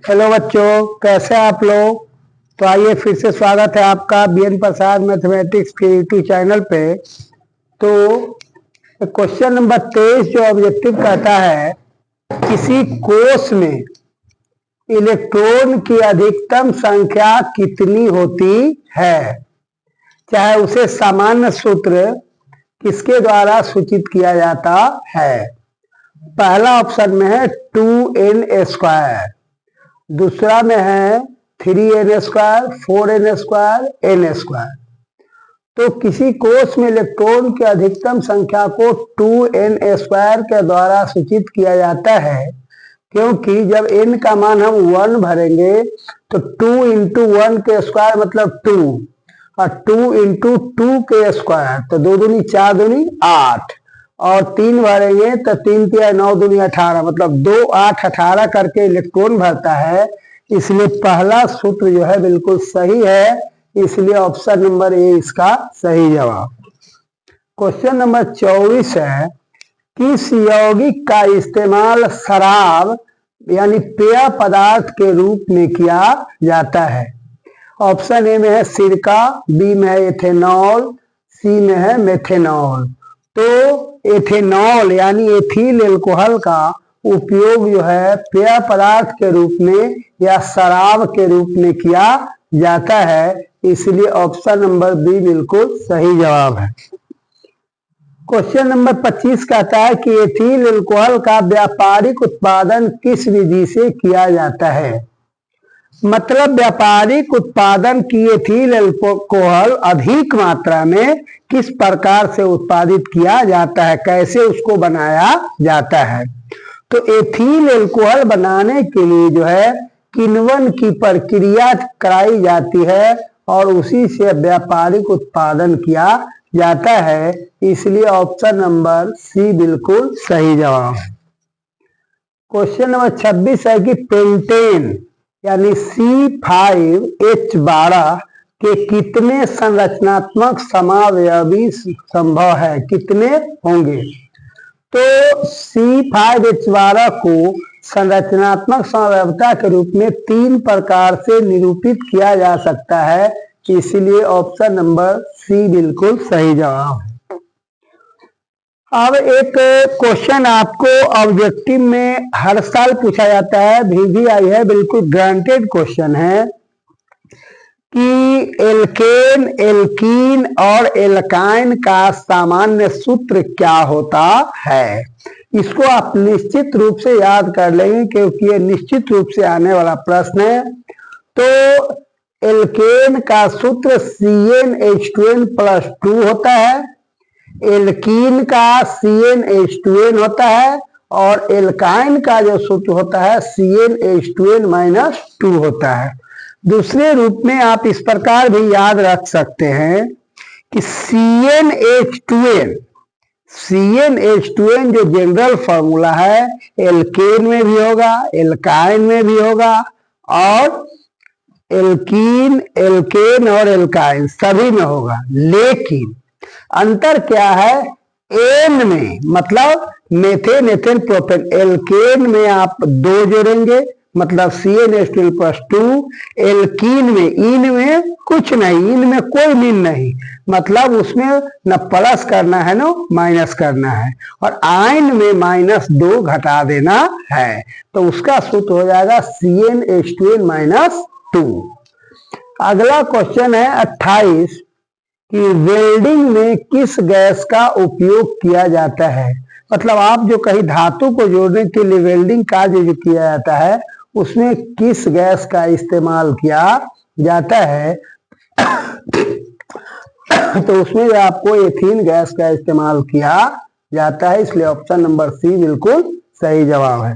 Hello बच्चों, कैसे आप लोग। तो आइए फिर से स्वागत है आपका बीएन प्रसाद मैथमेटिक्स के यूट्यूब चैनल पे। तो क्वेश्चन नंबर 23 जो ऑब्जेक्टिव कहता है, किसी कोश में इलेक्ट्रॉन की अधिकतम संख्या कितनी होती है, चाहे उसे सामान्य सूत्र किसके द्वारा सूचित किया जाता है। पहला ऑप्शन में है 2n², दूसरा में है 3n², 4n², n²। तो किसी कोश में इलेक्ट्रॉन की अधिकतम संख्या को 2n² के द्वारा सूचित किया जाता है, क्योंकि जब n का मान हम 1 भरेंगे तो 2 × 1 के स्क्वायर मतलब 2, और 2 × 2 के स्क्वायर तो 2 दूनी 4 दूनी 8, और 3 भरेंगे तो 3 × 9 दूनी 18, मतलब 2 8 18 करके इलेक्ट्रॉन भरता है। इसलिए पहला सूत्र जो है बिल्कुल सही है, इसलिए ऑप्शन नंबर ए इसका सही जवाब। क्वेश्चन नंबर 24 है, किस यौगिक का इस्तेमाल शराब यानी पेय पदार्थ के रूप में किया जाता है। ऑप्शन ए में है सिरका, बी में है एथेनॉल, सी में है मेथेनॉल। तो एथेनॉल यानी एथिल एल्कोहल का उपयोग जो है पेय पदार्थ के रूप में या शराब के रूप में किया जाता है, इसलिए ऑप्शन नंबर बी बिल्कुल सही जवाब है। क्वेश्चन नंबर 25 कहता है कि एथिल एल्कोहल का व्यापारिक उत्पादन किस विधि से किया जाता है। मतलब व्यापारिक उत्पादन की एथिल एल्कोहल अधिक मात्रा में किस प्रकार से उत्पादित किया जाता है, कैसे उसको बनाया जाता है। तो एथिल एल्कोहल बनाने के लिए जो है किण्वन की प्रक्रिया कराई जाती है और उसी से व्यापारिक उत्पादन किया जाता है, इसलिए ऑप्शन नंबर सी बिल्कुल सही जवाब है। क्वेश्चन नंबर 26 है कि पेंटेन यानी C5H12 के कितने संरचनात्मक समावयवी संभव है, कितने होंगे। तो C5H12 को संरचनात्मक समव्यवता के रूप में 3 प्रकार से निरूपित किया जा सकता है, इसलिए ऑप्शन नंबर सी बिल्कुल सही जवाब है। अब एक क्वेश्चन आपको ऑब्जेक्टिव में हर साल पूछा जाता है, भी आई है, बिल्कुल ग्रांटेड क्वेश्चन है कि एल्केन, एल्कीन और एल्काइन का सामान्य सूत्र क्या होता है। इसको आप निश्चित रूप से याद कर लेंगे क्योंकि ये निश्चित रूप से आने वाला प्रश्न है। तो एल्केन का सूत्र CnH2n+2 होता है, एल्कीन का CnH2n होता है, और एल्काइन का जो सूत्र होता है CnH2n-2 होता है। दूसरे रूप में आप इस प्रकार भी याद रख सकते हैं कि CnH2n जो जनरल फॉर्मूला है एल्केन में भी होगा, एल्काइन में भी होगा, और एल्कीन, एल्केन और एल्काइन सभी में होगा। लेकिन अंतर क्या है, एन में, मतलब मेथेन, एथेन, प्रोपेन। एल्केन में आप 2 जोड़ेंगे मतलब CnH2n+2, एल्कीन में, इन में कुछ नहीं, इन में कोई मीन नहीं, मतलब उसमें न प्लस करना है न माइनस करना है, और आयन में -2 घटा देना है, तो उसका सूत्र हो जाएगा CnH2n-2। अगला क्वेश्चन है 28 कि वेल्डिंग में किस गैस का उपयोग किया जाता है। मतलब आप जो कहीं धातु को जोड़ने के लिए वेल्डिंग कार्य जो किया जाता है उसमें किस गैस का इस्तेमाल किया जाता है। तो उसमें आपको एथीन गैस का इस्तेमाल किया जाता है, इसलिए ऑप्शन नंबर सी बिल्कुल सही जवाब है।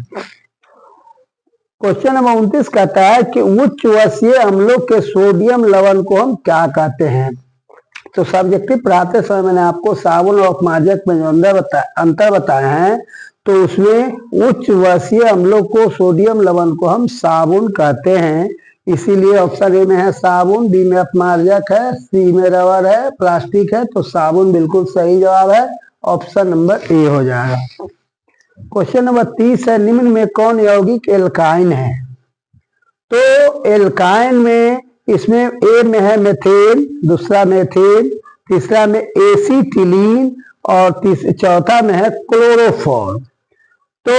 क्वेश्चन नंबर 29 कहता है कि उच्च वर्षीय अम्लों के सोडियम लवण को हम क्या कहते हैं। तो सब्जेक्टिव पढ़ाते समय मैंने आपको साबुन और अपमार्जक में जो अंतर बताए हैं, तो उसमें उच्च वर्षीय अम्लों को सोडियम लवण को हम साबुन कहते हैं, इसीलिए ऑप्शन ए में है साबुन, बी में अपमार्जक है, सी में रबर है, प्लास्टिक है, तो साबुन बिल्कुल सही जवाब है, ऑप्शन नंबर ए हो जाएगा। क्वेश्चन नंबर 30 है, निम्न में कौन यौगिक एल्काइन है। तो एल्काइन में इसमें ए में है मेथेन, दूसरा मेथेन, तीसरा में एसीटिलीन और चौथा में है क्लोरोफॉर्म। तो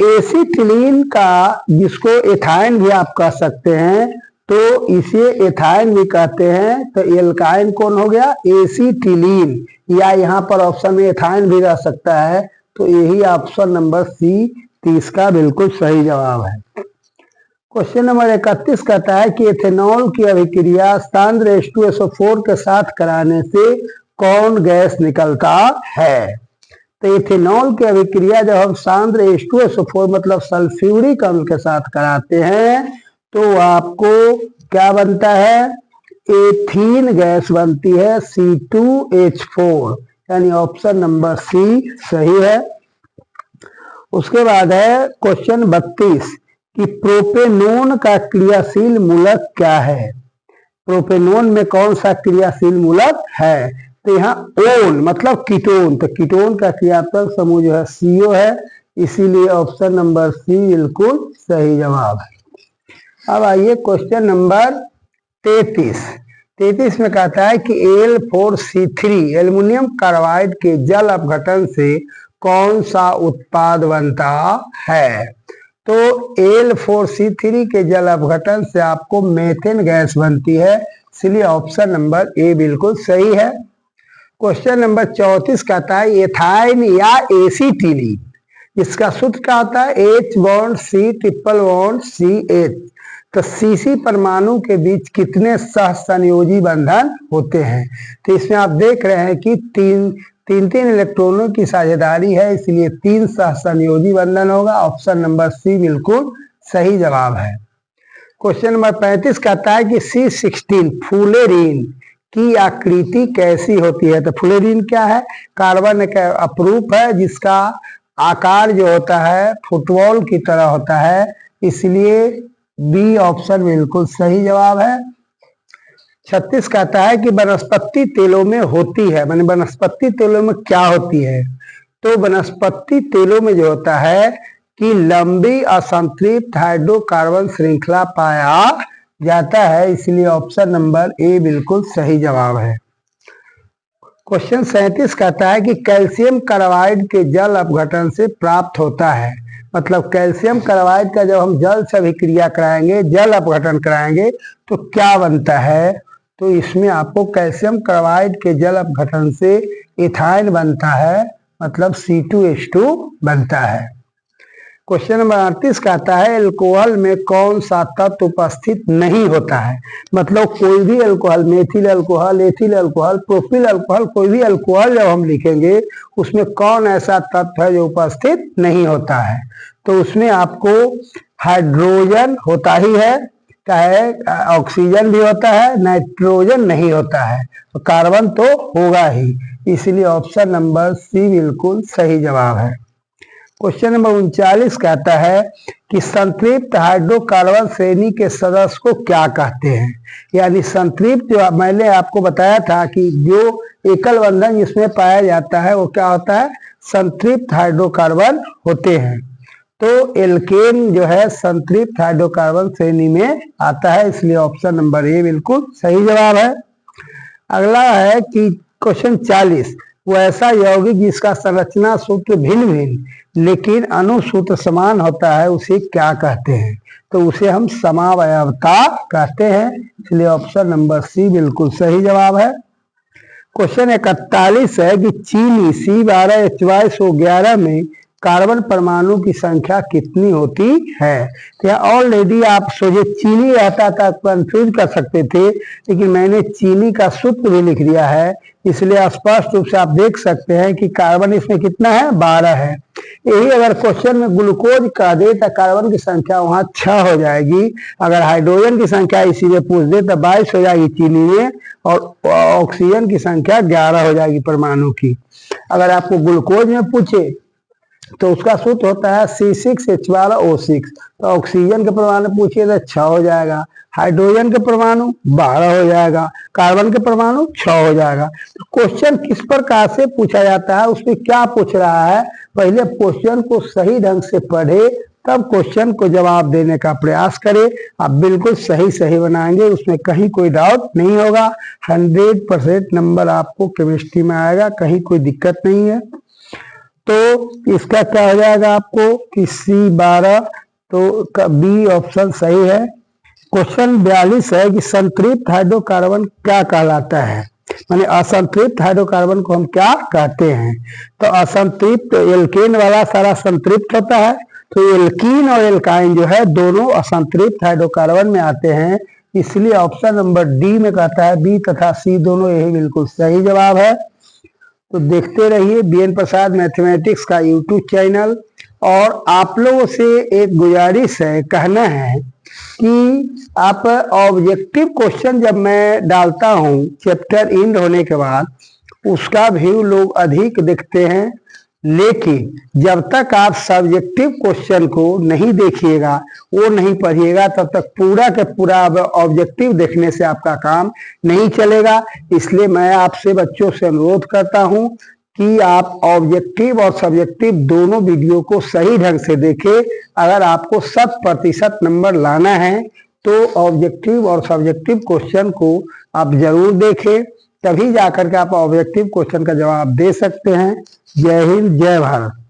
एसीटिलीन का, जिसको एथाइन भी आप कह सकते हैं, तो इसे एथाइन भी कहते हैं। तो एल्काइन कौन हो गया? एसीटिलीन, या यहाँ पर ऑप्शन में एथाइन भी रह सकता है। तो यही ऑप्शन नंबर सी 30 का बिल्कुल सही जवाब है। क्वेश्चन नंबर 31 कहता है कि एथेनॉल की अभिक्रिया सांद्र H2SO4 के साथ कराने से कौन गैस निकलता है? तो इथेनॉल की अभिक्रिया जब हम सांद्र H2SO4 मतलब सल्फ्यूरिक अम्ल के साथ कराते हैं तो आपको क्या बनता है? एथीन गैस बनती है, C2H4, यानी ऑप्शन नंबर सी सही है। उसके बाद है क्वेश्चन 32 कि प्रोपेनोन का क्रियाशील मूलक क्या है? प्रोपेनोन में कौन सा क्रियाशील मूलक है? तो यहाँ ओन मतलब कीटोन, तो कीटोन का क्रियात्मक समूह जो है CO है, इसीलिए ऑप्शन नंबर सी बिल्कुल सही जवाब है। अब आइए क्वेश्चन नंबर 33 में कहता है कि Al4C3 एल्युमिनियम कार्बाइड के जल अपघटन से कौन सा उत्पाद बनता है? तो Al4C3 के जल अपघटन से आपको मेथेन गैस बनती है, इसलिए ऑप्शन नंबर ए बिल्कुल सही है। क्वेश्चन नंबर 34 कहता है एथाइन या एसीटिलीन, इसका सूत्र क्या होता है? H+C=CH। तो CC परमाणु के बीच कितने सहसंयोजी बंधन होते हैं? तो इसमें आप देख रहे हैं कि तीन इलेक्ट्रॉनों की साझेदारी है, इसलिए 3 सहसंयोजी बंधन होगा। ऑप्शन नंबर सी बिल्कुल सही जवाब है। क्वेश्चन नंबर 35 कहता है कि C16 फुलेरीन की आकृति कैसी होती है? तो फुलेरीन क्या है? कार्बन का अपरूप है जिसका आकार जो होता है फुटबॉल की तरह होता है, इसलिए बी ऑप्शन बिल्कुल सही जवाब है। 36 कहता है कि वनस्पति तेलों में होती है, माने वनस्पति तेलों में क्या होती है? तो वनस्पति तेलों में जो होता है कि लंबी असंतृप्त हाइड्रोकार्बन श्रृंखला पाया जाता है, इसलिए ऑप्शन नंबर ए बिल्कुल सही जवाब है। क्वेश्चन 37 कहता है कि कैल्शियम कार्बाइड के जल अपघटन से प्राप्त होता है, मतलब कैल्शियम कार्बाइड का जब हम जल से अभिक्रिया कराएंगे, जल अपघटन कराएंगे तो क्या बनता है? तो इसमें आपको कैल्शियम कार्बाइड के जल अपघटन से इथाइन बनता है, मतलब C2H2 बनता है। क्वेश्चन नंबर 38 कहता है अल्कोहल में कौन सा तत्व उपस्थित नहीं होता है? मतलब कोई भी alcohol, methyl alcohol, ethyl alcohol, propyl alcohol, कोई भी अल्कोहल जब हम लिखेंगे उसमें कौन ऐसा तत्व है जो उपस्थित नहीं होता है? तो उसमें आपको हाइड्रोजन होता ही है, चाहे ऑक्सीजन भी होता है, नाइट्रोजन नहीं होता है, तो कार्बन तो होगा ही, इसलिए ऑप्शन नंबर सी बिल्कुल सही जवाब है। क्वेश्चन नंबर 39 कहता है कि संतृप्त हाइड्रोकार्बन श्रेणी के सदस्य को क्या कहते हैं? यानी संतृप्त, जो मैंने आपको बताया था कि जो एकल बंधन जिसमें पाया जाता है वो क्या होता है? संतृप्त हाइड्रोकार्बन होते हैं। तो एल्केन जो है संतृप्त हाइड्रोकार्बन श्रेणी में आता है, इसलिए ऑप्शन नंबर ए बिल्कुल सही जवाब है। अगला है कि क्वेश्चन 40, वो ऐसा यौगिक जिसका संरचना सूत्र भिन्न भिन्न लेकिन अनुसूत्र समान होता है उसे क्या कहते हैं? तो उसे हम समावयवता कहते हैं, इसलिए ऑप्शन नंबर सी बिल्कुल सही जवाब है। क्वेश्चन 41 है कि चीनी C12H22O11 में कार्बन परमाणु की संख्या कितनी होती है? तो ऑलरेडी आप सोचे चीनी रहता था कंफ्यूज कर सकते थे, लेकिन मैंने चीनी का सूत्र भी लिख दिया है, इसलिए स्पष्ट रूप से आप देख सकते हैं कि कार्बन इसमें कितना है? 12 है। यही अगर क्वेश्चन में ग्लूकोज का दे तो कार्बन की संख्या वहां 6 हो जाएगी, अगर हाइड्रोजन की संख्या इसी में पूछ दे तो 22 हो जाएगी चीनी में, और ऑक्सीजन की संख्या 11 हो जाएगी परमाणु की। अगर आपको ग्लूकोज में पूछे तो उसका सूत्र होता है C6H12O6, तो ऑक्सीजन के परमाणु पूछिए तो 6 हो जाएगा, हाइड्रोजन के परमाणु 12 हो जाएगा, कार्बन के परमाणु 6 हो जाएगा। तो क्वेश्चन किस प्रकार से पूछा जाता है, उसमें क्या पूछ रहा है, पहले क्वेश्चन को सही ढंग से पढ़े तब क्वेश्चन को जवाब देने का प्रयास करें। आप बिल्कुल सही सही बनाएंगे, उसमें कहीं कोई डाउट नहीं होगा। 100% नंबर आपको केमिस्ट्री में आएगा, कहीं कोई दिक्कत नहीं है। तो इसका क्या हो जाएगा आपको कि C12, तो बी ऑप्शन सही है। क्वेश्चन 42 है कि संतृप्त हाइड्रोकार्बन क्या कहलाता है, माने असंतृप्त हाइड्रोकार्बन को हम क्या कहते हैं। तो असंतृप्त एल्केन वाला सारा संतृप्त होता है, तो एल्कीन और एल्काइन जो है दोनों असंतृप्त हाइड्रोकार्बन में आते हैं, इसलिए ऑप्शन नंबर डी में कहता है बी तथा सी दोनों यही बिल्कुल सही जवाब है। तो देखते रहिए बीएन प्रसाद मैथमेटिक्स का यूट्यूब चैनल। और आप लोगों से एक गुजारिश है, कहना है कि आप ऑब्जेक्टिव क्वेश्चन जब मैं डालता हूं चैप्टर एंड होने के बाद, उसका व्यू लोग अधिक देखते हैं, लेकिन जब तक आप सब्जेक्टिव क्वेश्चन को नहीं देखिएगा, वो नहीं पढ़िएगा, तब तक पूरा के पूरा ऑब्जेक्टिव देखने से आपका काम नहीं चलेगा। इसलिए मैं आपसे बच्चों से अनुरोध करता हूं कि आप ऑब्जेक्टिव और सब्जेक्टिव दोनों वीडियो को सही ढंग से देखें। अगर आपको 100% नंबर लाना है तो ऑब्जेक्टिव और सब्जेक्टिव क्वेश्चन को आप जरूर देखें, तभी जाकर के आप ऑब्जेक्टिव क्वेश्चन का जवाब दे सकते हैं। जय हिंद, जय भारत।